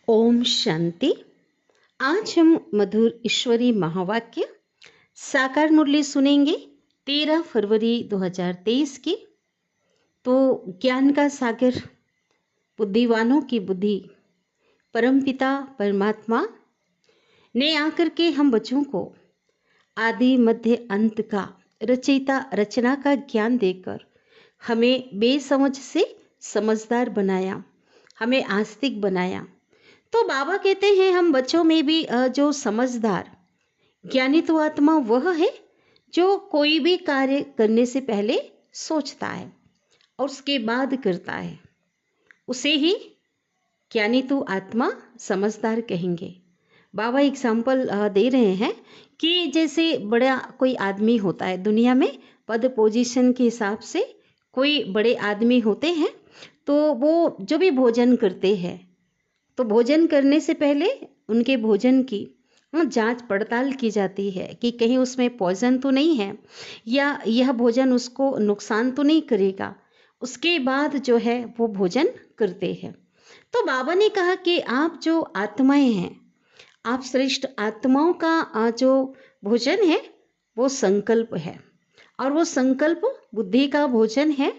ओम शांति। आज हम मधुर ईश्वरी महावाक्य साकार मुरली सुनेंगे 13 फरवरी 2023 की। तो ज्ञान का सागर, बुद्धिवानों की बुद्धि, परमपिता परमात्मा ने आकर के हम बच्चों को आदि मध्य अंत का रचयिता रचना का ज्ञान देकर हमें बेसमझ से समझदार बनाया, हमें आस्तिक बनाया। तो बाबा कहते हैं हम बच्चों में भी जो समझदार ज्ञानी तो आत्मा वह है जो कोई भी कार्य करने से पहले सोचता है और उसके बाद करता है, उसे ही ज्ञानी तो आत्मा समझदार कहेंगे। बाबा एग्जाम्पल दे रहे हैं कि जैसे बड़ा कोई आदमी होता है दुनिया में, पद पोजीशन के हिसाब से कोई बड़े आदमी होते हैं, तो वो जो भी भोजन करते हैं तो भोजन करने से पहले उनके भोजन की जांच पड़ताल की जाती है कि कहीं उसमें पॉइजन तो नहीं है या यह भोजन उसको नुकसान तो नहीं करेगा। उसके बाद जो है वो भोजन करते हैं। तो बाबा ने कहा कि आप जो आत्माएं हैं, आप श्रेष्ठ आत्माओं का जो भोजन है वो संकल्प है और वो संकल्प बुद्धि का भोजन है।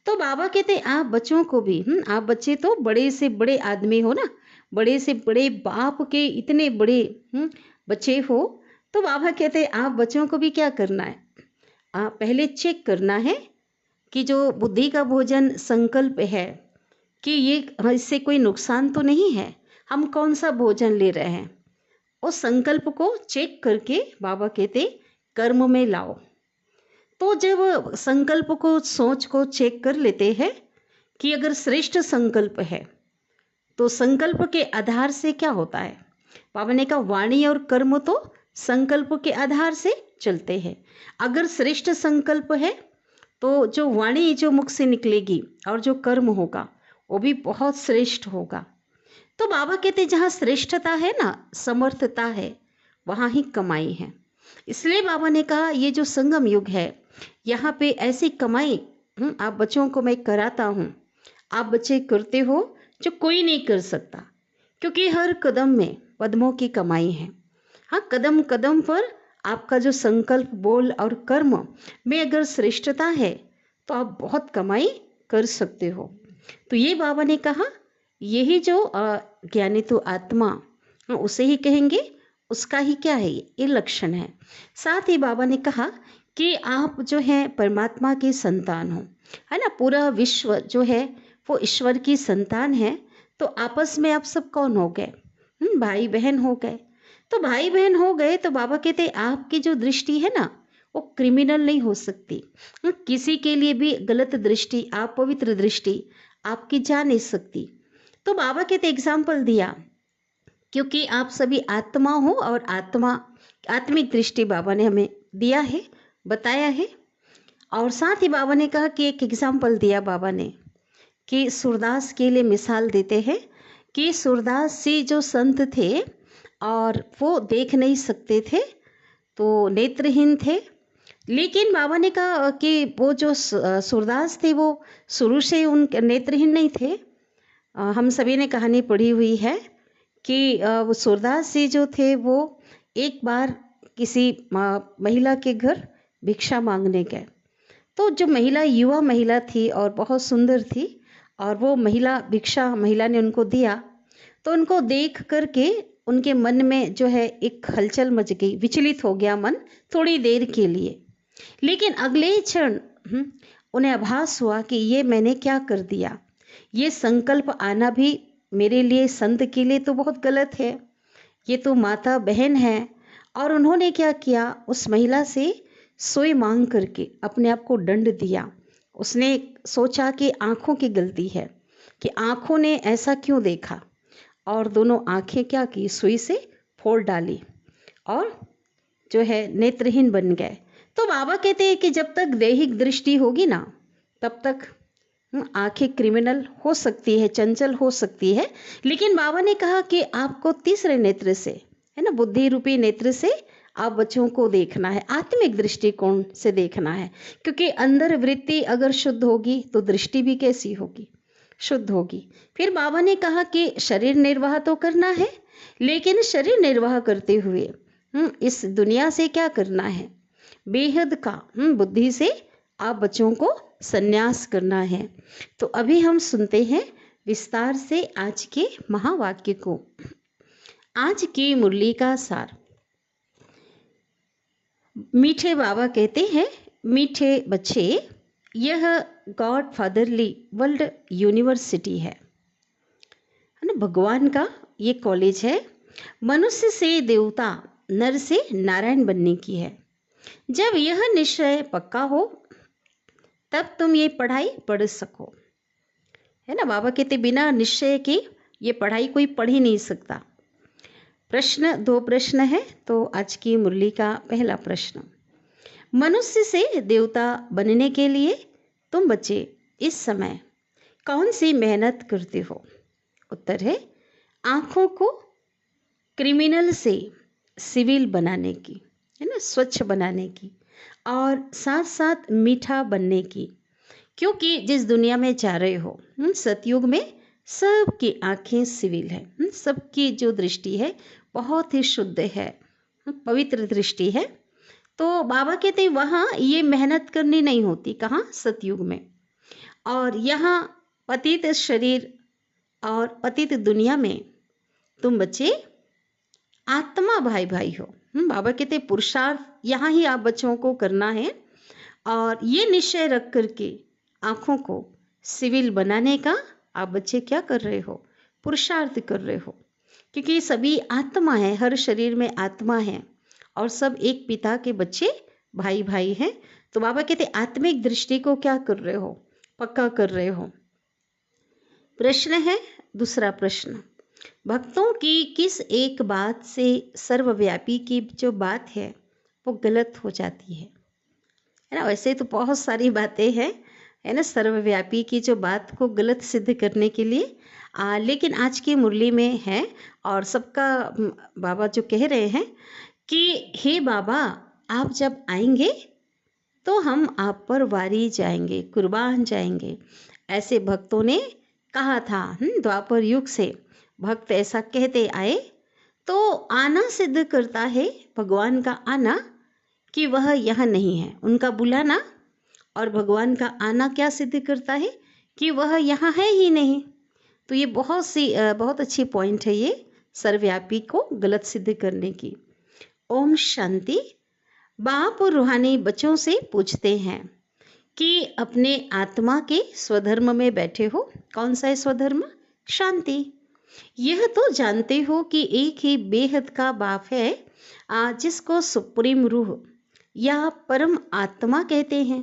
तो बाबा कहते आप बच्चों को भी आप बच्चे तो बड़े से बड़े आदमी हो ना, बड़े से बड़े बाप के इतने बड़े बच्चे हो। तो बाबा कहते आप बच्चों को भी क्या करना है, पहले चेक करना है कि जो बुद्धि का भोजन संकल्प है कि ये इससे कोई नुकसान तो नहीं है, हम कौन सा भोजन ले रहे हैं। उस संकल्प को चेक करके बाबा कहते कर्म में लाओ। तो जब संकल्प को सोच को चेक कर लेते हैं कि अगर श्रेष्ठ संकल्प है तो संकल्प के आधार से क्या होता है, बाबा ने कहा वाणी और कर्म तो संकल्प के आधार से चलते हैं। अगर श्रेष्ठ संकल्प है तो जो वाणी जो मुख से निकलेगी और जो कर्म होगा वो भी बहुत श्रेष्ठ होगा। तो बाबा कहते जहाँ श्रेष्ठता है ना, समर्थता है, वहाँ ही कमाई है। इसलिए बाबा ने कहा ये जो संगम युग है यहाँ पे ऐसी कमाई आप बच्चों को मैं कराता हूँ, आप बच्चे करते हो जो कोई नहीं कर सकता, क्योंकि हर कदम में पद्मों की कमाई है। हाँ, कदम कदम पर आपका जो संकल्प बोल और कर्म में अगर श्रेष्ठता है तो आप बहुत कमाई कर सकते हो। तो ये बाबा ने कहा यही जो ज्ञानी तो आत्मा उसे ही कहेंगे, उसका ही क्या है ये लक्षण है। साथ ही बाबा ने कहा कि आप जो है परमात्मा के संतान हो, है ना, पूरा विश्व जो है वो ईश्वर की संतान है। तो आपस में आप सब कौन हो गए, भाई बहन हो गए। तो भाई बहन हो गए तो बाबा कहते आपकी जो दृष्टि है ना वो क्रिमिनल नहीं हो सकती, किसी के लिए भी गलत दृष्टि, अपवित्र दृष्टि आपकी जा नहीं सकती। तो बाबा कहते एग्जाम्पल दिया क्योंकि आप सभी आत्मा हो और आत्मा आत्मिक दृष्टि बाबा ने हमें दिया है, बताया है। और साथ ही बाबा ने कहा कि एक एग्जाम्पल दिया बाबा ने कि सूरदास के लिए मिसाल देते हैं कि सूरदास जी जो संत थे और वो देख नहीं सकते थे, तो नेत्रहीन थे। लेकिन बाबा ने कहा कि वो जो सूरदास थे वो शुरू से उन नेत्रहीन नहीं थे। हम सभी ने कहानी पढ़ी हुई है कि वो सूरदास जी जो थे वो एक बार किसी महिला के घर भिक्षा मांगने गए। तो जो महिला युवा महिला थी और बहुत सुंदर थी, और वो महिला ने उनको दिया। तो उनको देख करके उनके मन में जो है एक हलचल मच गई, विचलित हो गया मन थोड़ी देर के लिए। लेकिन अगले क्षण उन्हें आभास हुआ कि ये मैंने क्या कर दिया, ये संकल्प आना भी मेरे लिए संत के लिए तो बहुत गलत है, ये तो माता बहन है। और उन्होंने क्या किया, उस महिला से सोई मांग करके अपने आप को दंड दिया। उसने सोचा कि आँखों की गलती है कि आँखों ने ऐसा क्यों देखा, और दोनों आँखें क्या की, सुई से फोड़ डाली और जो है नेत्रहीन बन गए। तो बाबा कहते हैं कि जब तक दैहिक दृष्टि होगी ना तब तक आंखें क्रिमिनल हो सकती है, चंचल हो सकती है। लेकिन बाबा ने कहा कि आपको तीसरे नेत्र से, है ना, बुद्धि रूपी नेत्र से आप बच्चों को देखना है, आत्मिक दृष्टिकोण से देखना है। क्योंकि अंदर वृत्ति अगर शुद्ध होगी तो दृष्टि भी कैसी होगी, शुद्ध होगी। फिर बाबा ने कहा कि शरीर निर्वाह तो करना है, लेकिन शरीर निर्वाह करते हुए इस दुनिया से क्या करना है, बेहद का बुद्धि से आप बच्चों को संन्यास करना है। तो अभी हम सुनते हैं विस्तार से आज के महावाक्य को। आज की मुरली का सार। मीठे बाबा कहते हैं, मीठे बच्चे, यह गॉड फादरली वर्ल्ड यूनिवर्सिटी है ना, भगवान का ये कॉलेज है। मनुष्य से देवता, नर से नारायण बनने की है। जब यह निश्चय पक्का हो तब तुम ये पढ़ाई पढ़ सको, है ना। बाबा कहते बिना निश्चय के ये पढ़ाई कोई पढ़ ही नहीं सकता। प्रश्न, 2 प्रश्न है। तो आज की मुरली का पहला प्रश्न, मनुष्य से देवता बनने के लिए तुम बच्चे इस समय कौन सी मेहनत करते हो? उत्तर है, आँखों को क्रिमिनल से सिविल बनाने की, है ना, स्वच्छ बनाने की, और साथ साथ मीठा बनने की। क्योंकि जिस दुनिया में जा रहे हो, सतयुग में सबकी आँखें सिविल है, सबकी जो दृष्टि है बहुत ही शुद्ध है, पवित्र दृष्टि है। तो बाबा कहते वहाँ ये मेहनत करनी नहीं होती। कहाँ? सतयुग में। और यहाँ पतित शरीर और पतित दुनिया में तुम बच्चे आत्मा भाई भाई हो। बाबा कहते पुरुषार्थ यहाँ ही आप बच्चों को करना है, और ये निश्चय रख करके आँखों को सिविल बनाने का आप बच्चे क्या कर रहे हो? पुरुषार्थ कर रहे हो। क्योंकि सभी आत्मा है, हर शरीर में आत्मा है, और सब एक पिता के बच्चे भाई भाई हैं। तो बाबा कहते आत्मिक दृष्टि को क्या कर रहे हो? पक्का कर रहे हो। प्रश्न है, दूसरा प्रश्न, भक्तों की किस एक बात से सर्वव्यापी की जो बात है वो गलत हो जाती है ना। वैसे तो बहुत सारी बातें हैं, है ना, सर्वव्यापी की जो बात को गलत सिद्ध करने के लिए, लेकिन आज की मुरली में है। और सबका बाबा जो कह रहे हैं कि हे बाबा, आप जब आएंगे तो हम आप पर वारी जाएंगे, कुर्बान जाएंगे। ऐसे भक्तों ने कहा था। द्वापर युग से भक्त ऐसा कहते आए। तो आना सिद्ध करता है, भगवान का आना, कि वह यहाँ नहीं है। उनका बुलाना और भगवान का आना क्या सिद्ध करता है? कि वह यहाँ है ही नहीं। तो ये बहुत अच्छी पॉइंट है ये, सर्वव्यापी को गलत सिद्ध करने की। ओम शांति। बाप और रूहानी बच्चों से पूछते हैं कि अपने आत्मा के स्वधर्म में बैठे हो। कौन सा है स्वधर्म? शांति। यह तो जानते हो कि एक ही बेहद का बाप है, जिसको सुप्रीम रूह या परम आत्मा कहते हैं।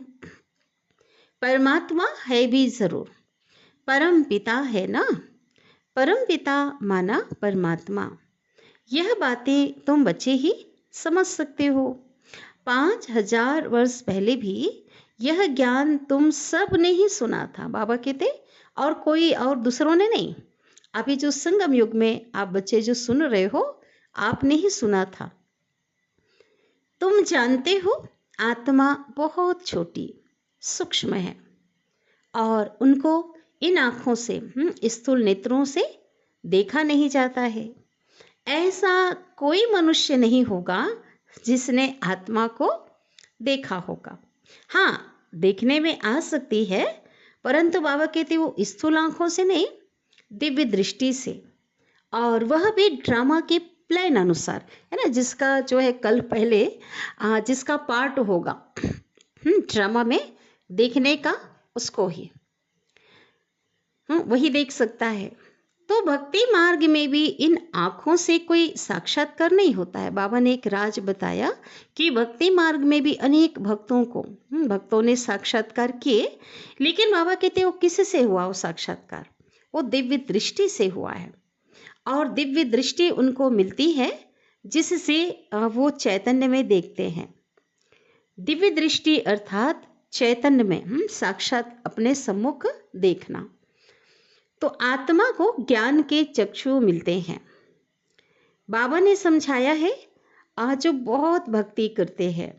परमात्मा है भी जरूर, परम पिता है ना। परम पिता माना परमात्मा। यह बातें तुम बच्चे ही समझ सकते हो। 5000 वर्ष पहले भी यह ज्ञान तुम सब ने ही सुना था। बाबा कहते और कोई और दूसरों ने नहीं। अभी जो संगम युग में आप बच्चे जो सुन रहे हो, आपने ही सुना था। तुम जानते हो आत्मा बहुत छोटी सूक्ष्म है, और उनको इन आँखों से, स्थूल नेत्रों से देखा नहीं जाता है। ऐसा कोई मनुष्य नहीं होगा जिसने आत्मा को देखा होगा। हाँ, देखने में आ सकती है, परंतु बाबा कहते वो स्थूल आँखों से नहीं, दिव्य दृष्टि से, और वह भी ड्रामा के प्लान अनुसार, है ना। जिसका जो है कल पहले जिसका पार्ट होगा ड्रामा में देखने का, उसको ही वही देख सकता है। तो भक्ति मार्ग में भी इन आँखों से कोई साक्षात्कार नहीं होता है। बाबा ने एक राज बताया कि भक्ति मार्ग में भी अनेक भक्तों ने साक्षात्कार किए, लेकिन बाबा कहते वो किससे हुआ वो साक्षात्कार? वो दिव्य दृष्टि से हुआ है। और दिव्य दृष्टि उनको मिलती है जिससे वो चैतन्य में देखते हैं। दिव्य दृष्टि अर्थात चैतन्य में साक्षात अपने सम्मुख देखना। तो आत्मा को ज्ञान के चक्षु मिलते हैं। बाबा ने समझाया है, आज जो बहुत भक्ति करते हैं,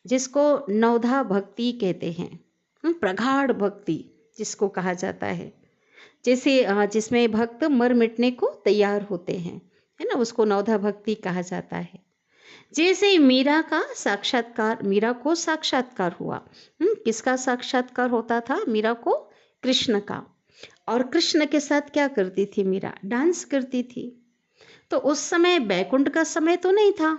जिसको नवधा भक्ति कहते हैं, प्रगाढ़ भक्ति जिसको कहा जाता है, जैसे जिसमें भक्त मर मिटने को तैयार होते हैं, है ना, उसको नवधा भक्ति कहा जाता है। जैसे मीरा को साक्षात्कार हुआ। किसका साक्षात्कार होता था मीरा को? कृष्ण का। और कृष्ण के साथ क्या करती थी मीरा? डांस करती थी। तो उस समय बैकुंठ का समय तो नहीं था।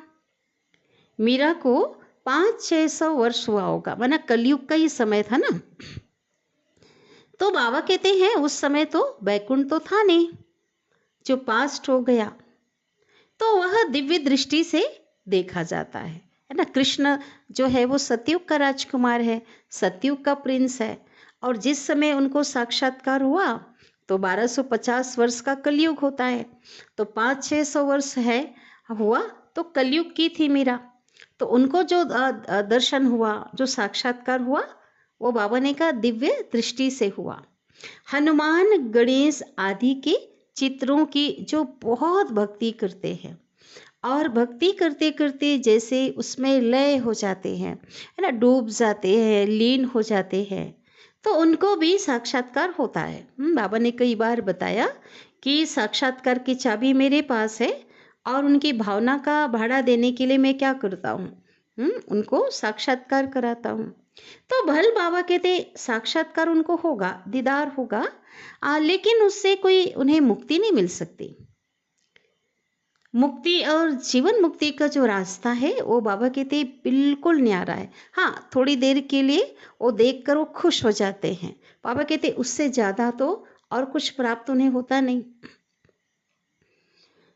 मीरा को 500-600 वर्ष हुआ होगा, माना कलयुग का ही समय था ना। तो बाबा कहते हैं उस समय तो बैकुंठ तो था नहीं, जो पास्ट हो गया, तो वह दिव्य दृष्टि से देखा जाता है ना। कृष्ण जो है वो सतयुग का राजकुमार है, सतयुग का प्रिंस है। और जिस समय उनको साक्षात्कार हुआ तो 1250 वर्ष का कलयुग होता है, तो 500-600 वर्ष है हुआ तो कलयुग की थी मीरा। तो उनको जो दर्शन हुआ, जो साक्षात्कार हुआ, वो बाबा ने कहा दिव्य दृष्टि से हुआ। हनुमान गणेश आदि के चित्रों की जो बहुत भक्ति करते हैं, और भक्ति करते करते जैसे उसमें लय हो जाते हैं, है ना, डूब जाते हैं, लीन हो जाते हैं, तो उनको भी साक्षात्कार होता है। बाबा ने कई बार बताया कि साक्षात्कार की चाबी मेरे पास है, और उनकी भावना का भाड़ा देने के लिए मैं क्या करता हूँ, उनको साक्षात्कार कराता हूँ। तो भल बाबा कहते साक्षात्कार उनको होगा, दीदार होगा, लेकिन उससे कोई उन्हें मुक्ति नहीं मिल सकती। मुक्ति और जीवन मुक्ति का जो रास्ता है वो बाबा कहते बिल्कुल न्यारा है। हाँ, थोड़ी देर के लिए वो देखकर वो खुश हो जाते हैं। बाबा कहते उससे ज़्यादा तो और कुछ प्राप्त उन्हें होता नहीं।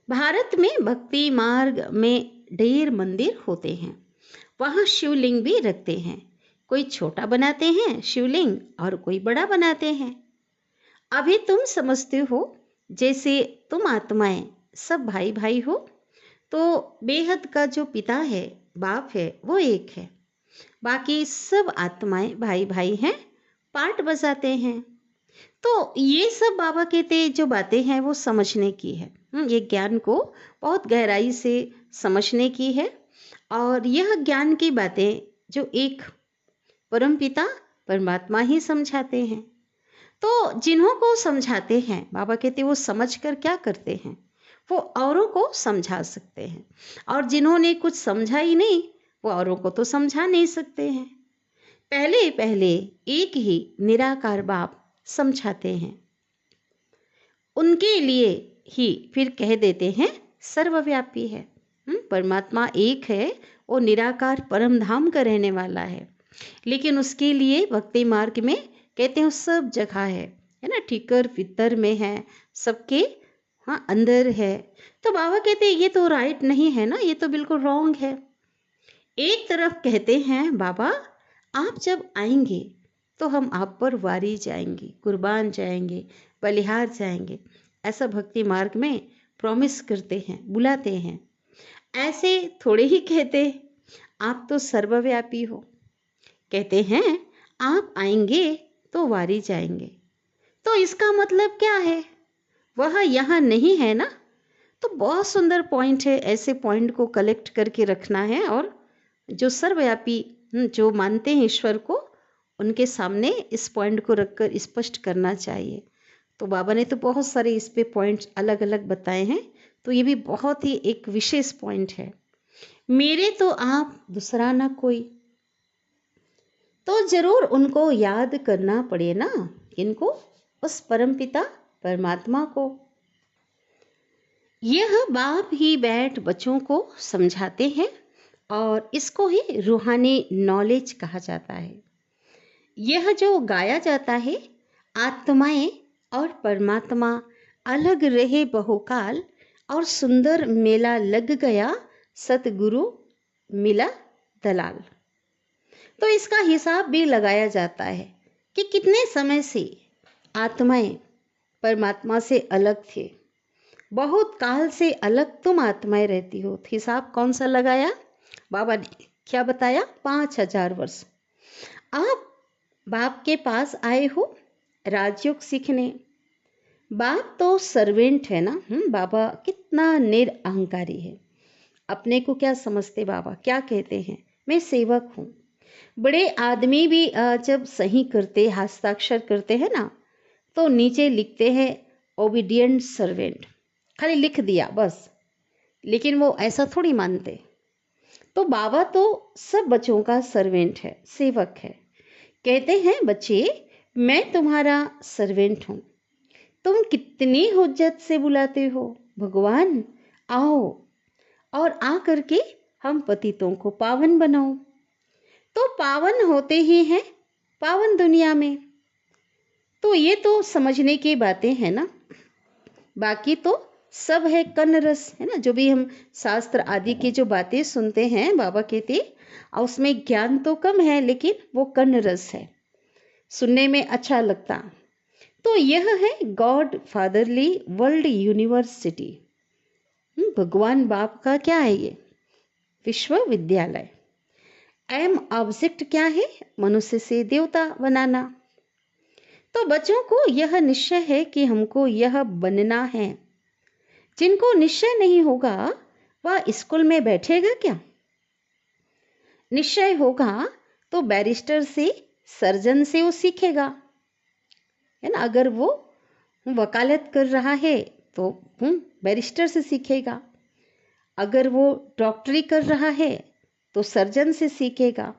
भारत में भक्ति मार्ग में ढेर मंदिर होते हैं, वहाँ शिवलिंग भी रखते हैं। कोई छोटा बनाते हैं शिवलिंग और कोई बड़ा बनाते हैं। अभी तुम समझते हो जैसे तुम आत्माएं सब भाई भाई हो, तो बेहद का जो पिता है, बाप है, वो एक है। बाकी सब आत्माएं भाई भाई हैं, पार्ट बजाते हैं। तो ये सब बाबा कहते जो बातें हैं वो समझने की है। ये ज्ञान को बहुत गहराई से समझने की है। और यह ज्ञान की बातें जो एक परमपिता परमात्मा ही समझाते हैं। तो जिन्हों को समझाते हैं बाबा कहते वो समझकर क्या करते हैं, वो औरों को समझा सकते हैं। और जिन्होंने कुछ समझा ही नहीं, वो औरों को तो समझा नहीं सकते हैं। पहले पहले एक ही निराकार बाप समझाते हैं, उनके लिए ही फिर कह देते हैं सर्वव्यापी है। परमात्मा एक है, वो निराकार परम धाम का रहने वाला है। लेकिन उसके लिए भक्ति मार्ग में कहते हैं सब जगह है ना, ठीकर फितर में है, सबके हाँ अंदर है। तो बाबा कहते हैं ये तो राइट नहीं है ना, ये तो बिल्कुल रॉन्ग है। एक तरफ कहते हैं बाबा आप जब आएंगे तो हम आप पर वारी जाएंगे, कुर्बान जाएंगे, बलिहार जाएंगे, ऐसा भक्ति मार्ग में प्रॉमिस करते हैं, बुलाते हैं। ऐसे थोड़े ही कहते आप तो सर्वव्यापी हो। कहते हैं आप आएंगे तो वारी जाएंगे, तो इसका मतलब क्या है, वह यहाँ नहीं है ना। तो बहुत सुंदर पॉइंट है, ऐसे पॉइंट को कलेक्ट करके रखना है, और जो सर्वव्यापी जो मानते हैं ईश्वर को, उनके सामने इस पॉइंट को रखकर स्पष्ट करना चाहिए। तो बाबा ने तो बहुत सारे इस पे पॉइंट्स अलग अलग बताए हैं, तो ये भी बहुत ही एक विशेष पॉइंट है। मेरे तो आप दूसरा ना कोई, तो जरूर उनको याद करना पड़े ना, इनको, उस परमपिता परमात्मा को। यह बाप ही बैठ बच्चों को समझाते हैं, और इसको ही रूहानी नॉलेज कहा जाता है। यह जो गाया जाता है, आत्माएं और परमात्मा अलग रहे बहुकाल, और सुंदर मेला लग गया, सतगुरु मिला दलाल। तो इसका हिसाब भी लगाया जाता है कि कितने समय से आत्माएं परमात्मा से अलग थे। बहुत काल से अलग तुम आत्माएं रहती हो। हिसाब कौन सा लगाया बाबा ने, क्या बताया, 5000 वर्ष। आप बाप के पास आए हो राजयोग सीखने। बाप तो सर्वेंट है ना। बाबा कितना निरअहंकारी है। अपने को क्या समझते बाबा, क्या कहते हैं, मैं सेवक हूँ। बड़े आदमी भी जब सही करते, हस्ताक्षर करते हैं ना, तो नीचे लिखते हैं ओबीडियंट सर्वेंट, खाली लिख दिया बस, लेकिन वो ऐसा थोड़ी मानते। तो बाबा तो सब बच्चों का सर्वेंट है, सेवक है। कहते हैं बच्चे, मैं तुम्हारा सर्वेंट हूँ, तुम कितनी हुज्जत से बुलाते हो, भगवान आओ और आ करके हम पतितों को पावन बनाओ। तो पावन होते ही हैं पावन दुनिया में। तो ये तो समझने की बातें हैं ना, बाकी तो सब है कन्न रस, है ना। जो भी हम शास्त्र आदि की जो बातें सुनते हैं, बाबा कहते और उसमें ज्ञान तो कम है, लेकिन वो कन्न रस है, सुनने में अच्छा लगता। तो यह है गॉड फादरली वर्ल्ड यूनिवर्सिटी। भगवान बाप का क्या है ये विश्वविद्यालय। एम ऑब्जेक्ट क्या है, मनुष्य से देवता बनाना। तो बच्चों को यह निश्चय है कि हमको यह बनना है। जिनको निश्चय नहीं होगा वह स्कूल में बैठेगा क्या। निश्चय होगा तो बैरिस्टर से, सर्जन से वो सीखेगा, है ना। अगर वो वकालत कर रहा है तो बैरिस्टर से सीखेगा। अगर वो डॉक्टरी कर रहा है तो सर्जन से सीखेगा,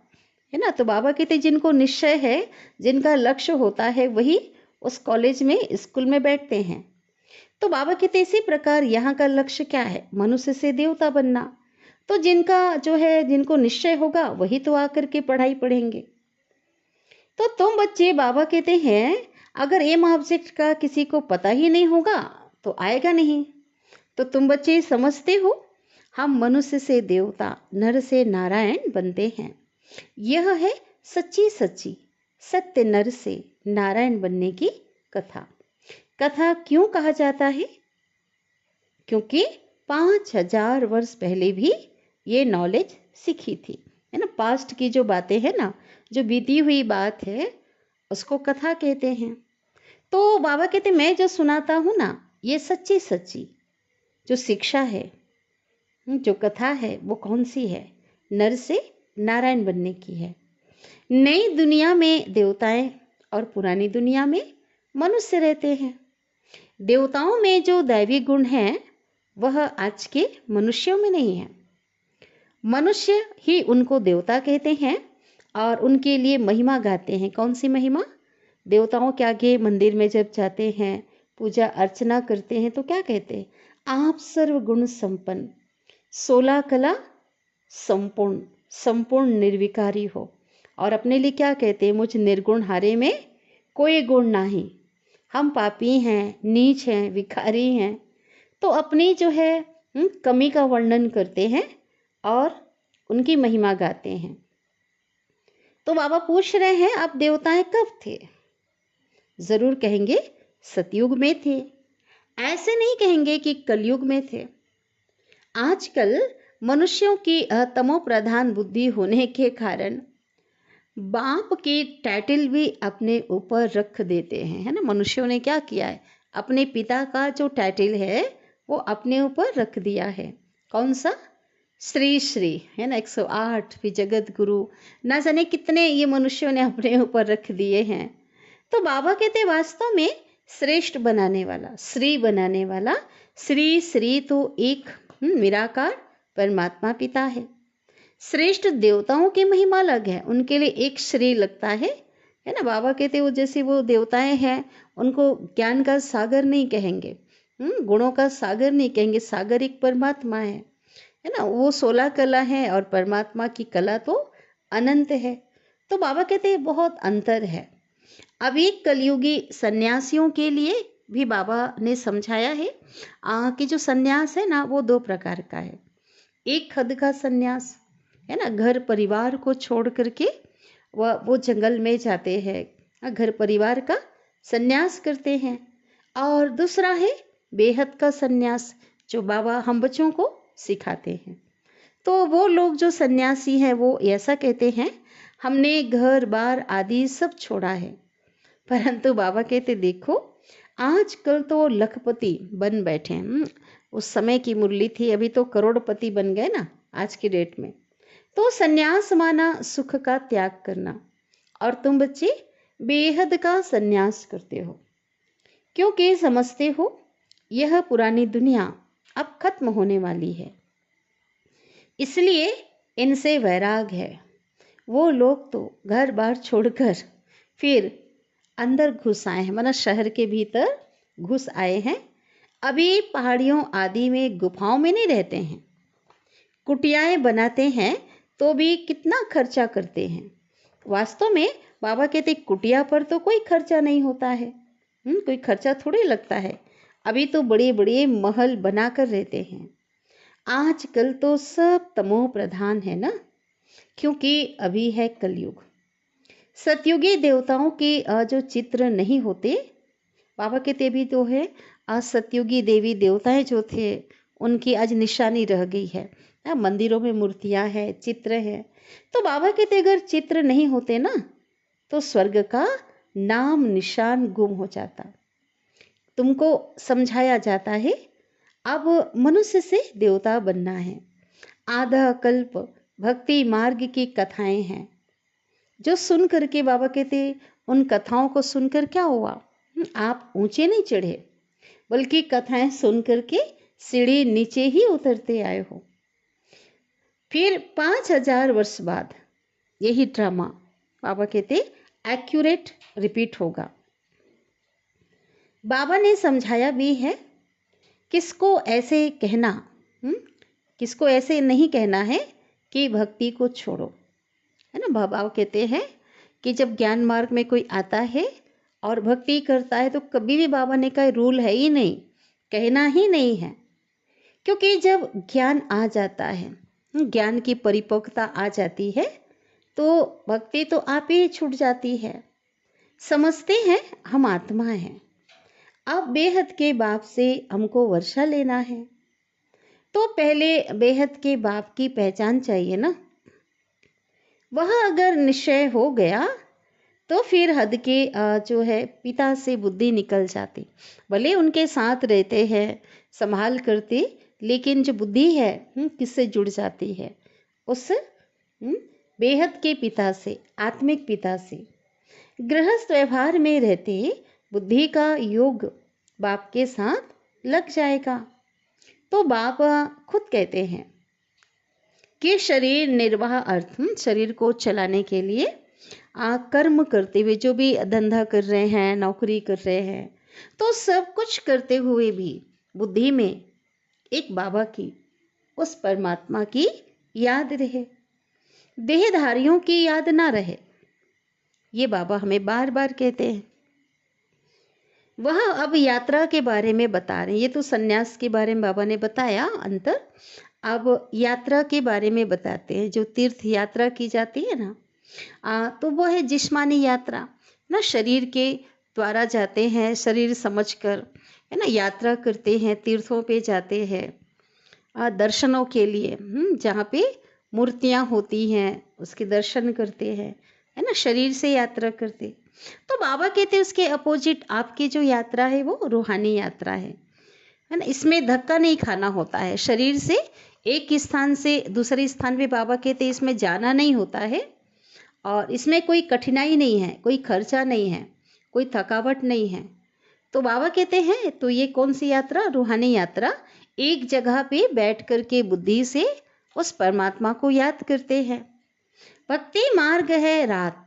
है ना। तो बाबा कहते जिनको निश्चय है, जिनका लक्ष्य होता है, वही उस कॉलेज में, स्कूल में बैठते हैं। तो बाबा कहते इसी प्रकार यहाँ का लक्ष्य क्या है, मनुष्य से देवता बनना। तो जिनका जो है, जिनको निश्चय होगा वही तो आकर के पढ़ाई पढ़ेंगे। तो तुम बच्चे, बाबा कहते हैं अगर एम ऑब्जेक्ट का किसी को पता ही नहीं होगा तो आएगा नहीं। तो तुम बच्चे समझते हो, हम मनुष्य से देवता, नर से नारायण बनते हैं। यह है सच्ची सच्ची सत्य नर से नारायण बनने की कथा। कथा क्यों कहा जाता है, क्योंकि 5000 वर्ष पहले भी ये नॉलेज सीखी थी, है ना। पास्ट की जो बातें हैं ना, जो बीती हुई बात है, उसको कथा कहते हैं। तो बाबा कहते मैं जो सुनाता हूँ ना, ये सच्ची सच्ची जो शिक्षा है, जो कथा है, वो कौन सी है, नर से नारायण बनने की है। नई दुनिया में देवताएं और पुरानी दुनिया में मनुष्य रहते हैं। देवताओं में जो दैवी गुण है वह आज के मनुष्यों में नहीं है। मनुष्य ही उनको देवता कहते हैं और उनके लिए महिमा गाते हैं। कौन सी महिमा, देवताओं के आगे मंदिर में जब जाते हैं, पूजा अर्चना करते हैं, तो क्या कहते हैं, आप सर्वगुण संपन्न, 16 कला संपूर्ण, संपूर्ण निर्विकारी हो। और अपने लिए क्या कहते हैं, मुझ निर्गुण हारे में कोई गुण नहीं, हम पापी हैं, नीच हैं, विकारी हैं। तो अपनी जो है कमी का वर्णन करते हैं और उनकी महिमा गाते हैं। तो बाबा पूछ रहे हैं आप देवताएं कब थे। जरूर कहेंगे सतयुग में थे, ऐसे नहीं कहेंगे कि कलयुग में थे। आजकल मनुष्यों की तमो प्रधान बुद्धि होने के कारण बाप की टाइटल भी अपने ऊपर रख देते हैं, है ना। मनुष्यों ने क्या किया है, अपने पिता का जो टाइटल है वो अपने ऊपर रख दिया है। कौन सा, श्री श्री, है ना। 108 भी जगत गुरु, ना जाने कितने ये मनुष्यों ने अपने ऊपर रख दिए हैं। तो बाबा कहते वास्तव में श्रेष्ठ बनाने वाला, श्री बनाने वाला, श्री श्री तो एक निराकार परमात्मा पिता है। श्रेष्ठ देवताओं की महिमा अलग है, उनके लिए एक श्री लगता है ना। बाबा कहते वो जैसे वो देवताएं हैं, उनको ज्ञान का सागर नहीं कहेंगे, गुणों का सागर नहीं कहेंगे, सागर एक परमात्मा है ना। वो 16 कला है और परमात्मा की कला तो अनंत है। तो बाबा कहते हैं बहुत अंतर है। अब एक कलयुगी सन्यासियों के लिए भी बाबा ने समझाया है कि जो सन्यास है ना वो 2 प्रकार का है। एक खद का सन्यास, है ना, घर परिवार को छोड़ करके वो जंगल में जाते हैं, घर परिवार का सन्यास करते हैं। और दूसरा है बेहद का सन्यास, जो बाबा हम बच्चों को सिखाते हैं। तो वो लोग जो सन्यासी हैं वो ऐसा कहते हैं हमने घर बार आदि सब छोड़ा है। परंतु बाबा कहते देखो आजकल तो लखपति बन बैठे हैं, उस समय की मुरली थी, अभी तो करोड़पति बन गए ना आज की डेट में। तो सन्यास माना सुख का त्याग करना, और तुम बच्चे बेहद का सन्यास करते हो। क्योंकि समझते हो यह पुरानी दुनिया अब खत्म होने वाली है, इसलिए इनसे वैराग है। वो लोग तो घर बार छोड़कर फिर अंदर घुस आए हैं, मतलब शहर के भीतर घुस आए हैं। अभी पहाड़ियों आदि में गुफाओं में नहीं रहते हैं, कुटियाएं बनाते हैं तो भी कितना खर्चा करते हैं। वास्तव में बाबा कहते कुटिया पर तो कोई खर्चा नहीं होता है, कोई खर्चा थोड़ी लगता है। अभी तो बड़े बड़े महल बनाकर रहते हैं। आजकल तो सब तमो प्रधान है ना, क्योंकि अभी है कलयुग। सतयुगी देवताओं के जो चित्र नहीं होते, बाबा कहते भी तो है, आज सतयुगी देवी देवताएं जो थे उनकी आज निशानी रह गई है। मंदिरों में मूर्तियां हैं, चित्र हैं। तो बाबा कहते अगर चित्र नहीं होते ना तो स्वर्ग का नाम निशान गुम हो जाता। तुमको समझाया जाता है अब मनुष्य से देवता बनना है। आधा कल्प भक्ति मार्ग की कथाएं हैं जो सुन करके बाबा कहते उन कथाओं को सुनकर क्या हुआ, आप ऊंचे नहीं चढ़े, बल्कि कथाएं सुन करके सीढ़ी नीचे ही उतरते आए हो। फिर 5000 वर्ष बाद यही ड्रामा बाबा कहते एक्यूरेट रिपीट होगा। बाबा ने समझाया भी है किसको ऐसे कहना, किसको ऐसे नहीं कहना है कि भक्ति को छोड़ो, है ना। बाबा कहते हैं कि जब ज्ञान मार्ग में कोई आता है और भक्ति करता है तो कभी भी बाबा ने कहा रूल है ही नहीं, कहना ही नहीं है। क्योंकि जब ज्ञान आ जाता है, ज्ञान की परिपक्वता आ जाती है तो भक्ति तो आप ही छूट जाती है। समझते हैं हम आत्मा हैं, अब बेहद के बाप से हमको वर्षा लेना है तो पहले बेहद के बाप की पहचान चाहिए ना। वह अगर निश्चय हो गया तो फिर हद के जो है पिता से बुद्धि निकल जाती। भले उनके साथ रहते हैं, संभाल करते, लेकिन जो बुद्धि है किससे जुड़ जाती है, उस बेहद के पिता से, आत्मिक पिता से। गृहस्थ व्यवहार में रहते बुद्धि का योग बाप के साथ लग जाएगा। तो बाप खुद कहते हैं कि शरीर निर्वाह अर्थ, शरीर को चलाने के लिए कर्म करते हुए, जो भी धंधा कर रहे हैं, नौकरी कर रहे हैं, तो सब कुछ करते हुए भी बुद्धि में एक बाबा की, उस परमात्मा की याद रहे, देहधारियों की याद ना रहे। ये बाबा हमें बार बार कहते हैं। वह अब यात्रा के बारे में बता रहे हैं। ये तो सन्यास के बारे में बाबा ने बताया अंतर, अब यात्रा के बारे में बताते हैं। जो तीर्थ यात्रा की जाती है ना, तो वो है जिस्मानी यात्रा ना, शरीर के द्वारा जाते हैं, शरीर समझकर, है ना, यात्रा करते हैं, तीर्थों पे जाते हैं दर्शनों के लिए, जहाँ पे मूर्तियाँ होती हैं उसके दर्शन करते हैं, है ना, शरीर से यात्रा करते। तो बाबा कहते हैं उसके अपोजिट आपकी जो यात्रा है वो रूहानी यात्रा है ना। इसमें धक्का नहीं खाना होता है, शरीर से एक स्थान से दूसरे स्थान पे बाबा कहते हैं इसमें जाना नहीं होता है, और इसमें कोई कठिनाई नहीं है, कोई खर्चा नहीं है, कोई थकावट नहीं है। तो बाबा कहते हैं तो ये कौन सी यात्रा, रूहानी यात्रा। एक जगह पे बैठ करके बुद्धि से उस परमात्मा को याद करते हैं। भक्ति मार्ग है रात,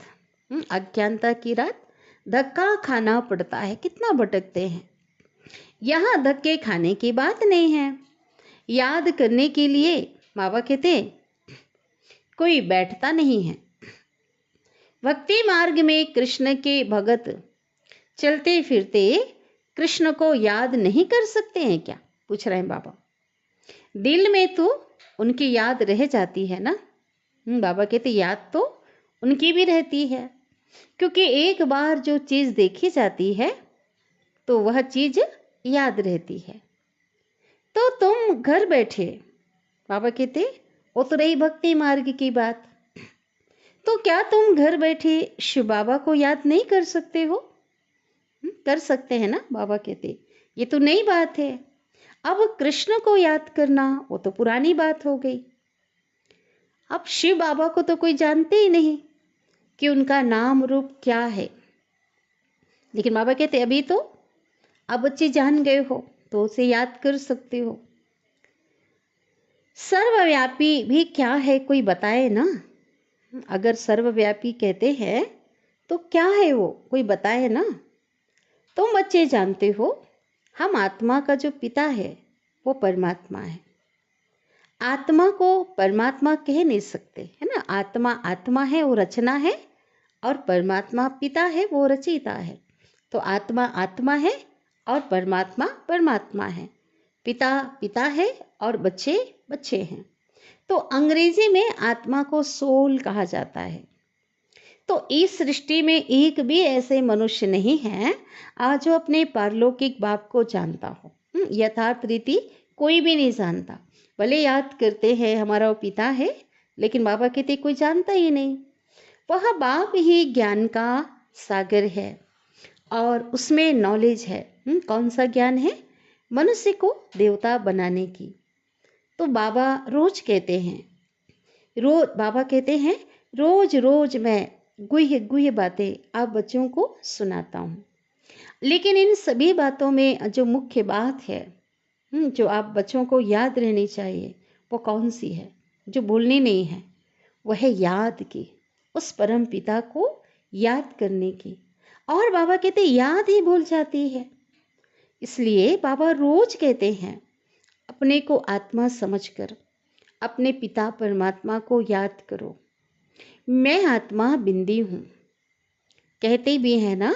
अज्ञानता की रात, धक्का खाना पड़ता है, कितना भटकते हैं। यहाँ धक्के खाने की बात नहीं है, याद करने के लिए बाबा कहते कोई बैठता नहीं है। भक्ति मार्ग में कृष्ण के भगत चलते फिरते कृष्ण को याद नहीं कर सकते हैं क्या, पूछ रहे हैं बाबा। दिल में तो उनकी याद रह जाती है ना। बाबा कहते याद तो उनकी भी रहती है, क्योंकि एक बार जो चीज़ देखी जाती है तो वह चीज़ याद रहती है। तो तुम घर बैठे, बाबा कहते वो तो रही भक्ति मार्ग की बात, तो क्या तुम घर बैठे शिव बाबा को याद नहीं कर सकते हो? कर सकते हैं ना, बाबा कहते ये तो नई बात है। अब कृष्ण को याद करना वो तो पुरानी बात हो गई। अब शिव बाबा को तो कोई जानते ही नहीं कि उनका नाम रूप क्या है, लेकिन बाबा कहते अभी तो अब बच्चे जान गए हो तो उसे याद कर सकते हो। सर्वव्यापी भी क्या है, कोई बताए ना। अगर सर्वव्यापी कहते हैं तो क्या है वो, कोई बताए ना। तुम बच्चे जानते हो हम आत्मा का जो पिता है वो परमात्मा है। आत्मा को परमात्मा कह नहीं सकते, है ना। आत्मा आत्मा है, वो रचना है, और परमात्मा पिता है, वो रचयिता है। तो आत्मा आत्मा है और परमात्मा परमात्मा है। पिता पिता है और बच्चे बच्चे हैं। तो अंग्रेजी में आत्मा को सोल कहा जाता है। तो इस सृष्टि में एक भी ऐसे मनुष्य नहीं है जो अपने पारलौकिक बाप को जानता हो। यथार्थ रीति कोई भी नहीं जानता। भले याद करते हैं हमारा वो पिता है, लेकिन बाबा कहते कोई जानता ही नहीं। वह बाप ही ज्ञान का सागर है और उसमें नॉलेज है। कौन सा ज्ञान है? मनुष्य को देवता बनाने की। तो बाबा रोज कहते हैं, बाबा कहते हैं रोज रोज मैं गुह्य गुह्य बातें आप बच्चों को सुनाता हूँ। लेकिन इन सभी बातों में जो मुख्य बात है, जो आप बच्चों को याद रहनी चाहिए, वो कौन सी है? जो भूलनी नहीं है, वह है याद की, उस परम पिता को याद करने की। और बाबा कहते याद ही भूल जाती है। इसलिए बाबा रोज कहते हैं अपने को आत्मा समझकर अपने पिता परमात्मा को याद करो। मैं आत्मा बिंदी हूँ। कहते भी है ना,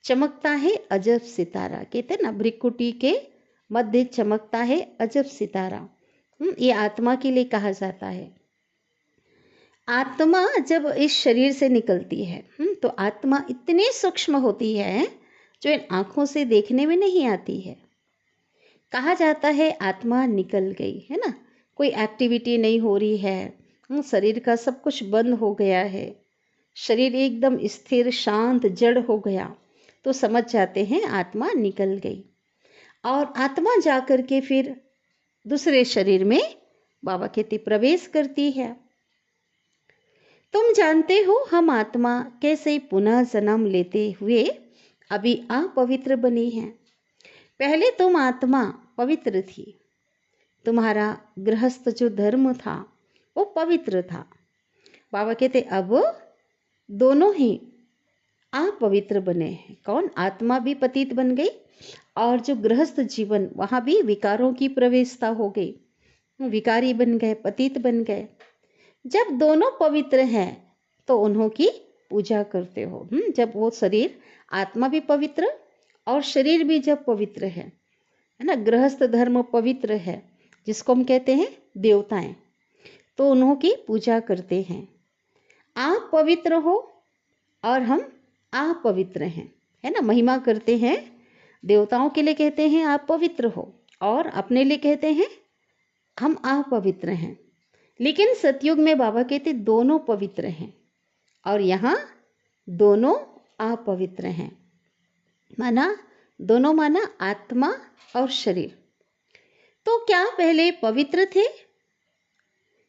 चमकता है अजब सितारा। कहते ना भ्रिकुटी के मध्य चमकता है अजब सितारा। ये आत्मा के लिए कहा जाता है। आत्मा जब इस शरीर से निकलती है तो आत्मा इतनी सूक्ष्म होती है जो इन आंखों से देखने में नहीं आती है। कहा जाता है आत्मा निकल गई, है ना। कोई एक्टिविटी नहीं हो रही है, शरीर का सब कुछ बंद हो गया है, शरीर एकदम स्थिर शांत जड़ हो गया, तो समझ जाते हैं आत्मा निकल गई। और आत्मा जाकर के फिर दूसरे शरीर में बाबा कहते प्रवेश करती है। तुम जानते हो हम आत्मा कैसे पुनः जन्म लेते हुए अभी अपवित्र बनी है। पहले तुम आत्मा पवित्र थी, तुम्हारा गृहस्थ जो धर्म था वो पवित्र था। बाबा कहते अब दोनों ही अपवित्र बने हैं। कौन? आत्मा भी पतित बन गई और जो गृहस्थ जीवन वहाँ भी विकारों की प्रवेशता हो गई, विकारी बन गए, पतित बन गए। जब दोनों पवित्र हैं तो उन्हों की पूजा करते हो। जब वो शरीर, आत्मा भी पवित्र और शरीर भी जब पवित्र है ना, गृहस्थ धर्म पवित्र है, जिसको हम कहते हैं देवताएं, तो उन्हों की पूजा करते हैं। आप पवित्र हो और हम अपवित्र हैं, है ना। महिमा करते हैं, देवताओं के लिए कहते हैं आप पवित्र हो, और अपने लिए कहते हैं हम अपवित्र हैं। लेकिन सतयुग में बाबा कहते दोनों पवित्र हैं और यहाँ दोनों अपवित्र हैं। माना दोनों, माना आत्मा और शरीर। तो क्या पहले पवित्र थे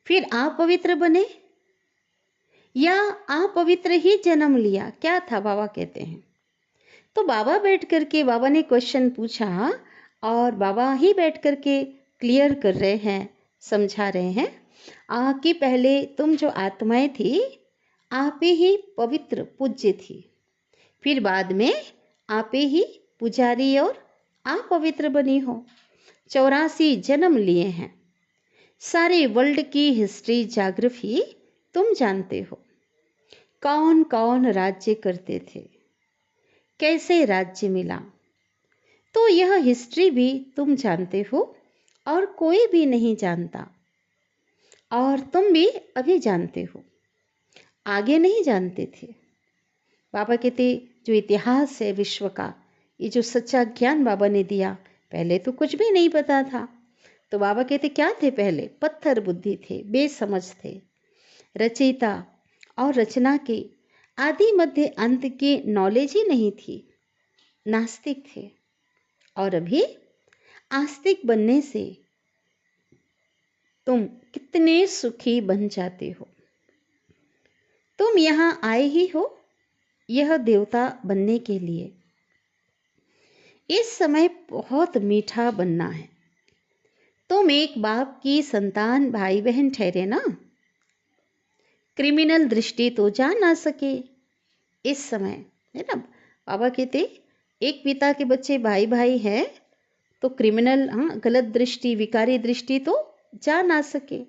फिर अपवित्र बने, या अपवित्र ही जन्म लिया? क्या था? बाबा कहते हैं। तो बाबा बैठ करके बाबा ने क्वेश्चन पूछा और बाबा ही बैठ करके क्लियर कर रहे हैं, समझा रहे हैं कि पहले तुम जो आत्माएं थी आप ही पवित्र पूज्य थी, फिर बाद में आप ही पुजारी और अपवित्र बनी हो। 84 जन्म लिए हैं। सारे वर्ल्ड की हिस्ट्री ज्योग्राफी तुम जानते हो। कौन कौन राज्य करते थे, कैसे राज्य मिला, तो यह हिस्ट्री भी तुम जानते हो और कोई भी नहीं जानता। और तुम भी अभी जानते हो, आगे नहीं जानते थे। बाबा कहते जो इतिहास है विश्व का, ये जो सच्चा ज्ञान बाबा ने दिया, पहले तो कुछ भी नहीं पता था। तो बाबा कहते क्या थे? पहले पत्थर बुद्धि थे, बेसमझ थे, रचयिता और रचना के आदि मध्य अंत की नॉलेज ही नहीं थी, नास्तिक थे। और अभी आस्तिक बनने से तुम कितने सुखी बन जाते हो। तुम यहाँ आए ही हो यह देवता बनने के लिए। इस समय बहुत मीठा बनना है। तुम एक बाप की संतान भाई बहन ठहरे ना, क्रिमिनल दृष्टि तो जा ना सके इस समय, है ना। बाबा कहते एक पिता के बच्चे भाई भाई हैं तो क्रिमिनल, हाँ, गलत दृष्टि, विकारी दृष्टि तो जा ना सके।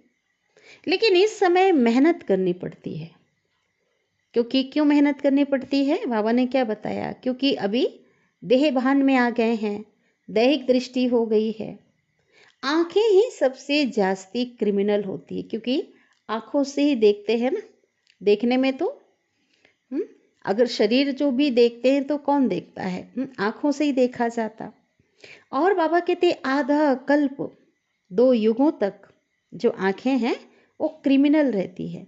लेकिन इस समय मेहनत करनी पड़ती है। क्योंकि क्यों मेहनत करनी पड़ती है? बाबा ने क्या बताया? क्योंकि अभी देह भान में आ गए हैं, दैहिक दृष्टि हो गई है। आंखें ही सबसे जास्ती क्रिमिनल होती है, क्योंकि आंखों से ही देखते हैं ना। देखने में तो अगर शरीर जो भी देखते हैं तो कौन देखता है? आंखों से ही देखा जाता। और बाबा कहते आधा कल्प, 2 युगों तक जो आंखें हैं वो क्रिमिनल रहती है,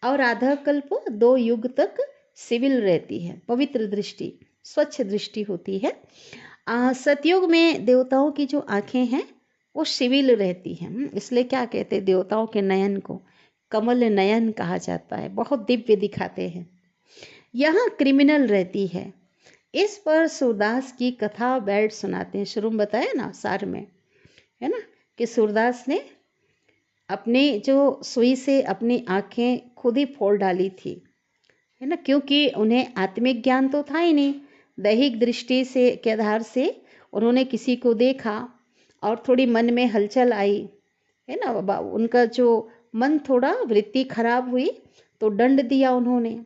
और आधा कल्प 2 युग तक सिविल रहती है, पवित्र दृष्टि, स्वच्छ दृष्टि होती है। सतयुग में देवताओं की जो आंखें हैं वो सिविल रहती हैं। इसलिए क्या कहते हैं, देवताओं के नयन को कमल नयन कहा जाता है, बहुत दिव्य दिखाते हैं। यहाँ क्रिमिनल रहती है। इस पर सूरदास की कथा बैठ सुनाते हैं। शुरू में बताया ना सार में, है ना, कि सूरदास ने अपने जो सुई से अपनी आंखें खुद ही फोड़ डाली थी, है ना, क्योंकि उन्हें आत्मिक ज्ञान तो था ही नहीं। दैहिक दृष्टि से के आधार से उन्होंने किसी को देखा और थोड़ी मन में हलचल आई, है ना, उनका जो मन थोड़ा वृत्ति खराब हुई तो दंड दिया उन्होंने।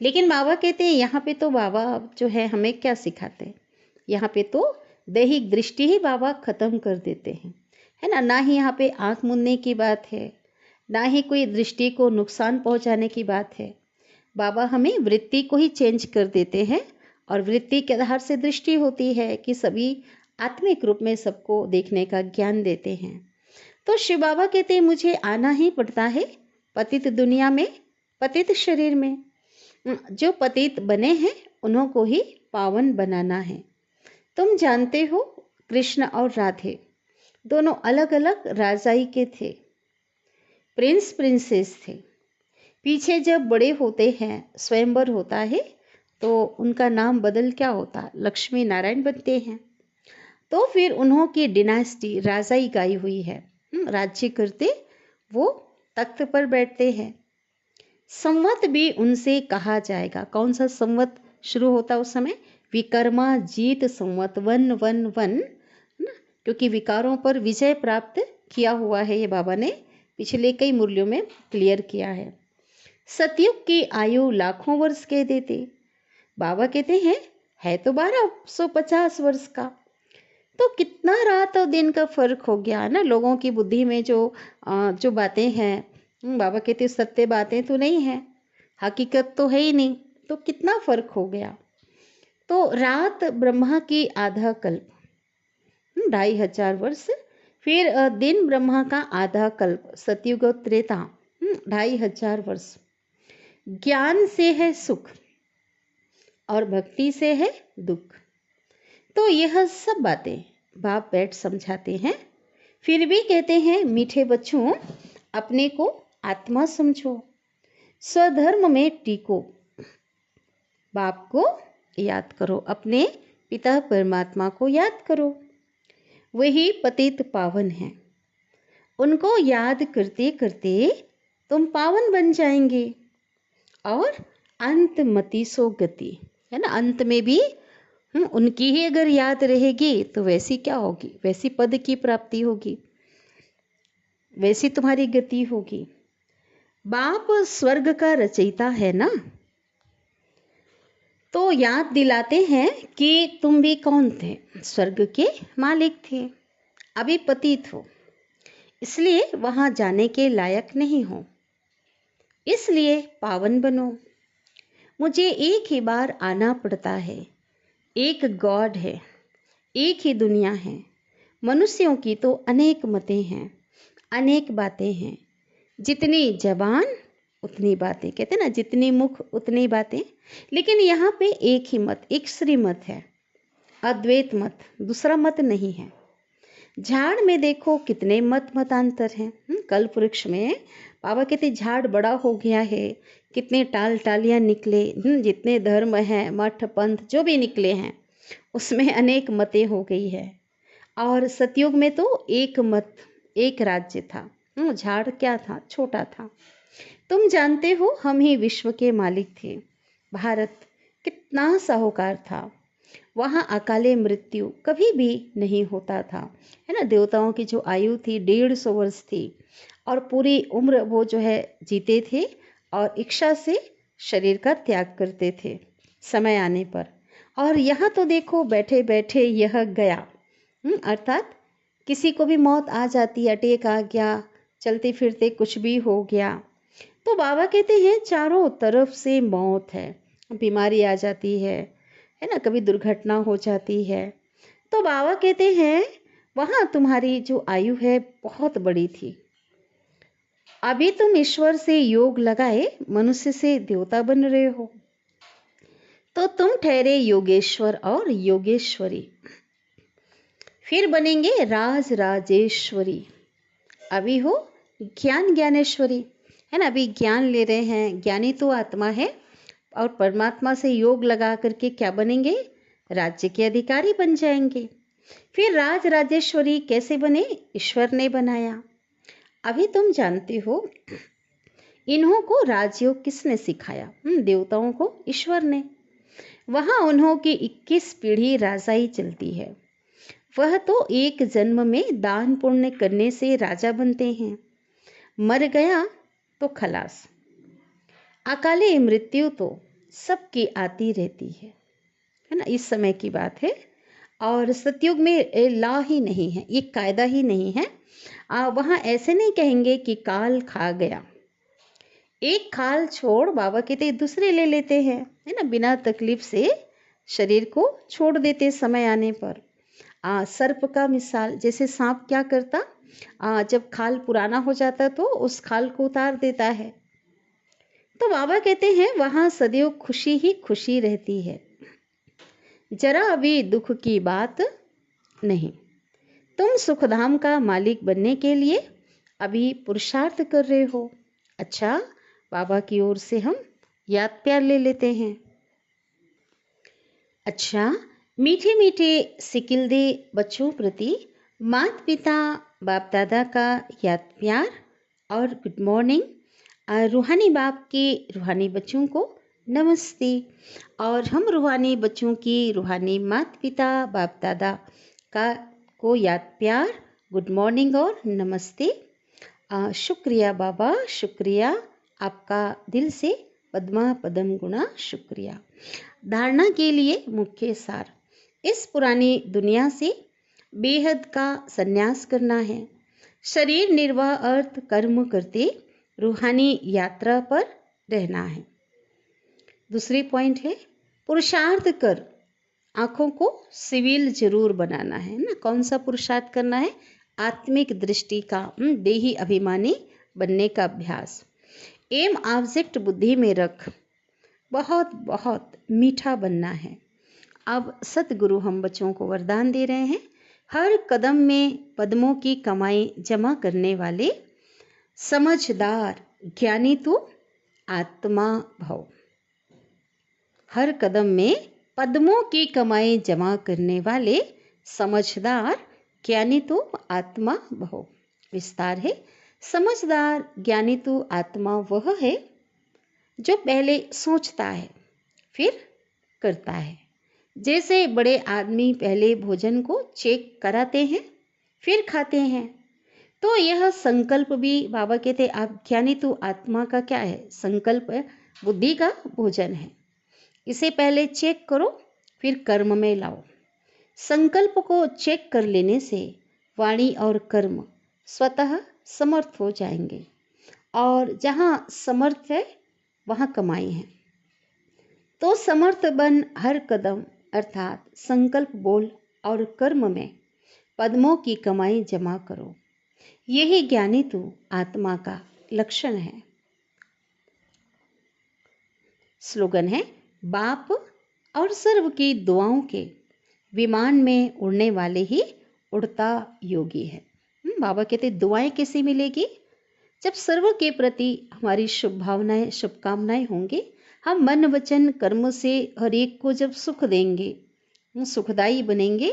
लेकिन बाबा कहते हैं यहाँ पे तो बाबा जो है हमें क्या सिखाते हैं, यहाँ पे तो दैहिक दृष्टि ही बाबा खत्म कर देते हैं, है ना। ना ही यहाँ पे आंख मूंदने की बात है, ना ही कोई दृष्टि को नुकसान पहुँचाने की बात है। बाबा हमें वृत्ति को ही चेंज कर देते हैं, और वृत्ति के आधार से दृष्टि होती है कि सभी आत्मिक रूप में सबको देखने का ज्ञान देते हैं। तो शिव बाबा कहते हैं मुझे आना ही पड़ता है पतित दुनिया में, पतित शरीर में। जो पतित बने हैं उन्हों को ही पावन बनाना है। तुम जानते हो कृष्ण और राधे दोनों अलग अलग राजाई के थे, प्रिंस प्रिंसेस थे। पीछे जब बड़े होते हैं, स्वयंवर होता है, तो उनका नाम बदल क्या होता, लक्ष्मी नारायण बनते हैं। तो फिर उन्हों की डिनास्टी राजाई गाई हुई है, राज्य करते वो तख्त पर बैठते हैं। संवत भी उनसे कहा जाएगा। कौन सा संवत शुरू होता उस समय? विकर्मा जीत संवत 111, ना, क्योंकि विकारों पर विजय प्राप्त किया हुआ है। ये बाबा ने पिछले कई मूल्यों में क्लियर किया है। सतयुग की आयु लाखों वर्ष कह देते, बाबा कहते हैं है तो 1250 वर्ष का। तो कितना रात और दिन का फर्क हो गया ना लोगों की बुद्धि में। जो बातें हैं, बाबा कहते सत्य बातें तो नहीं है, हकीकत तो है ही नहीं, तो कितना फर्क हो गया। तो रात ब्रह्मा की आधा कल्प, 2500 वर्ष। फिर दिन ब्रह्मा का आधा कल्प, सतयुग त्रेता, 2500 वर्ष। ज्ञान से है सुख और भक्ति से है दुख। तो यह सब बातें बाप बैठ समझाते हैं। फिर भी कहते हैं मीठे बच्चों, अपने को आत्मा समझो, स्वधर्म में टीको, बाप को याद करो, अपने पिता परमात्मा को याद करो। वही पतित पावन है, उनको याद करते करते तुम पावन बन जाएंगे। और अंत मति सो गति, है ना, अंत में भी उनकी ही अगर याद रहेगी तो वैसी क्या होगी, वैसी पद की प्राप्ति होगी, वैसी तुम्हारी गति होगी। बाप स्वर्ग का रचयिता है ना, तो याद दिलाते हैं कि तुम भी कौन थे, स्वर्ग के मालिक थे, अभी पतित हो, इसलिए वहां जाने के लायक नहीं हो, इसलिए पावन बनो। मुझे एक ही बार आना पड़ता है, एक गॉड है, एक ही दुनिया है। मनुष्यों की तो अनेक मतें हैं, अनेक बातें हैं, जितनी जबान उतनी बातें, कहते ना जितनी मुख उतनी बातें। लेकिन यहाँ पे एक ही मत, एक श्री मत है, अद्वैत मत, दूसरा मत नहीं है। झाड़ में देखो कितने मतांतर हैं। कल्प वृक्ष में बाबा कहते झाड़ बड़ा हो गया है, कितने टाल टालियाँ निकले, जितने धर्म हैं, मठ पंथ जो भी निकले हैं, उसमें अनेक मतें हो गई है। और सतयुग में तो एक मत, एक राज्य था। झाड़ क्या था, छोटा था। तुम जानते हो हम ही विश्व के मालिक थे। भारत कितना साहूकार था। वहाँ अकाले मृत्यु कभी भी नहीं होता था, है ना। देवताओं की जो आयु थी 150 वर्ष थी, और पूरी उम्र वो जो है जीते थे, और इच्छा से शरीर का त्याग करते थे समय आने पर। और यहाँ तो देखो बैठे बैठे यह गया। अर्थात किसी को भी मौत आ जाती, अटैक आ गया, चलते फिरते कुछ भी हो गया, तो बाबा कहते हैं चारों तरफ से मौत है। बीमारी आ जाती है ना, कभी दुर्घटना हो जाती है। तो बाबा कहते हैं वहाँ तुम्हारी जो आयु है बहुत बड़ी थी। अभी तुम ईश्वर से योग लगाए मनुष्य से देवता बन रहे हो, तो तुम ठहरे योगेश्वर और योगेश्वरी, फिर बनेंगे राज राजेश्वरी। अभी हो ज्ञान ज्ञानेश्वरी, है ना। अभी ज्ञान ले रहे हैं, ज्ञानी तो आत्मा है, और परमात्मा से योग लगा करके क्या बनेंगे, राज्य के अधिकारी बन जाएंगे। फिर राज राजेश्वरी कैसे बने, ईश्वर ने बनाया। अभी तुम जानते हो इन्हों को राजयोग किसने सिखाया, देवताओं को ईश्वर ने। वहां उन्हों की 21 पीढ़ी राजाई चलती है। वह तो एक जन्म में दान पुण्य करने से राजा बनते हैं, मर गया तो खलास। अकाले मृत्यु तो सबकी आती रहती है ना। इस समय की बात है, और सतयुग में लॉ ही नहीं है, ये कायदा ही नहीं है। वहाँ ऐसे नहीं कहेंगे कि काल खा गया, एक खाल छोड़ बाबा कहते दूसरे ले लेते हैं, है ना। बिना तकलीफ से शरीर को छोड़ देते समय आने पर। सर्प का मिसाल, जैसे सांप क्या करता, जब खाल पुराना हो जाता तो उस खाल को उतार देता है। तो बाबा कहते हैं वहां सदैव खुशी ही खुशी रहती है, जरा अभी दुख की बात नहीं। तुम सुखधाम का मालिक बनने के लिए अभी पुरुषार्थ कर रहे हो। अच्छा, बाबा की ओर से हम याद प्यार ले लेते हैं। अच्छा, मीठे मीठे सिकिलदे बच्चों प्रति माता पिता बाप दादा का याद प्यार और गुड मॉर्निंग। रूहानी बाप के रूहानी बच्चों को नमस्ते, और हम रूहानी बच्चों की रूहानी माता पिता बाप दादा का को याद प्यार, गुड मॉर्निंग और नमस्ते। शुक्रिया बाबा, शुक्रिया आपका दिल से पद्मा पदम गुणा शुक्रिया। धारणा के लिए मुख्य सार, इस पुरानी दुनिया से बेहद का संन्यास करना है। शरीर निर्वाह अर्थ कर्म करते रूहानी यात्रा पर रहना है। दूसरी पॉइंट है पुरुषार्थ कर आंखों को सिविल जरूर बनाना है ना। कौन सा पुरुषार्थ करना है, आत्मिक दृष्टि का, देही अभिमानी बनने का अभ्यास। एम ऑब्जेक्ट बुद्धि में रख, बहुत बहुत मीठा बनना है। अब सतगुरु हम बच्चों को वरदान दे रहे हैं, हर कदम में पद्मों की कमाई जमा करने वाले समझदार ज्ञानी तू आत्मा भव। हर कदम में पद्मों की कमाई जमा करने वाले समझदार ज्ञानी तू आत्मा भव। विस्तार है, समझदार ज्ञानी तू आत्मा वह है जो पहले सोचता है फिर करता है। जैसे बड़े आदमी पहले भोजन को चेक कराते हैं फिर खाते हैं, तो यह संकल्प भी बाबा कहते आप ज्ञानी तू आत्मा का क्या है, संकल्प बुद्धि का भोजन है। इसे पहले चेक करो फिर कर्म में लाओ। संकल्प को चेक कर लेने से वाणी और कर्म स्वतः समर्थ हो जाएंगे, और जहाँ समर्थ है वहाँ कमाई है। तो समर्थ बन हर कदम अर्थात संकल्प बोल और कर्म में पद्मों की कमाई जमा करो। यही ज्ञानी तू आत्मा का लक्षण है। स्लोगन है, बाप और सर्व की दुआओं के विमान में उड़ने वाले ही उड़ता योगी है। बाबा कहते दुआएं कैसे मिलेगी, जब सर्व के प्रति हमारी शुभ भावनाएं शुभकामनाएं होंगी। हम मन वचन कर्म से हर एक को जब सुख देंगे, सुखदाई बनेंगे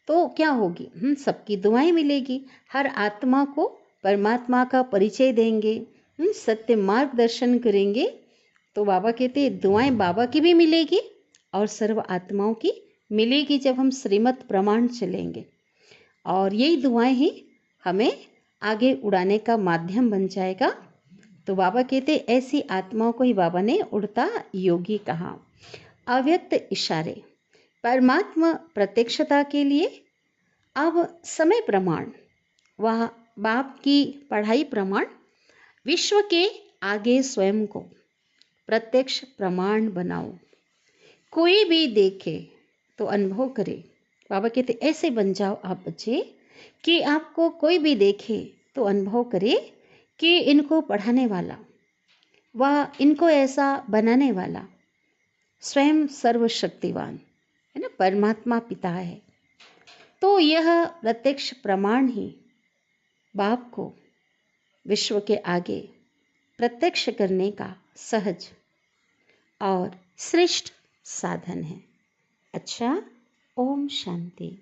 तो क्या होगी, सबकी दुआएं मिलेगी। हर आत्मा को परमात्मा का परिचय देंगे, सत्य मार्गदर्शन करेंगे। तो बाबा कहते हैं दुआएं बाबा की भी मिलेगी और सर्व आत्माओं की मिलेगी जब हम श्रीमत प्रमाण चलेंगे। और यही दुआएं ही हमें आगे उड़ाने का माध्यम बन जाएगा। तो बाबा कहते ऐसी आत्माओं को ही बाबा ने उड़ता योगी कहा। अव्यक्त इशारे, परमात्मा प्रत्यक्षता के लिए अब समय प्रमाण व बाप की पढ़ाई प्रमाण, विश्व के आगे स्वयं को प्रत्यक्ष प्रमाण बनाओ। कोई भी देखे तो अनुभव करे। बाबा कहते ऐसे बन जाओ आप बच्चे कि आपको कोई भी देखे तो अनुभव करे कि इनको पढ़ाने वाला व इनको ऐसा बनाने वाला स्वयं सर्वशक्तिवान है ना, परमात्मा पिता है। तो यह प्रत्यक्ष प्रमाण ही बाप को विश्व के आगे प्रत्यक्ष करने का सहज और श्रेष्ठ साधन है। अच्छा, ओम शांति।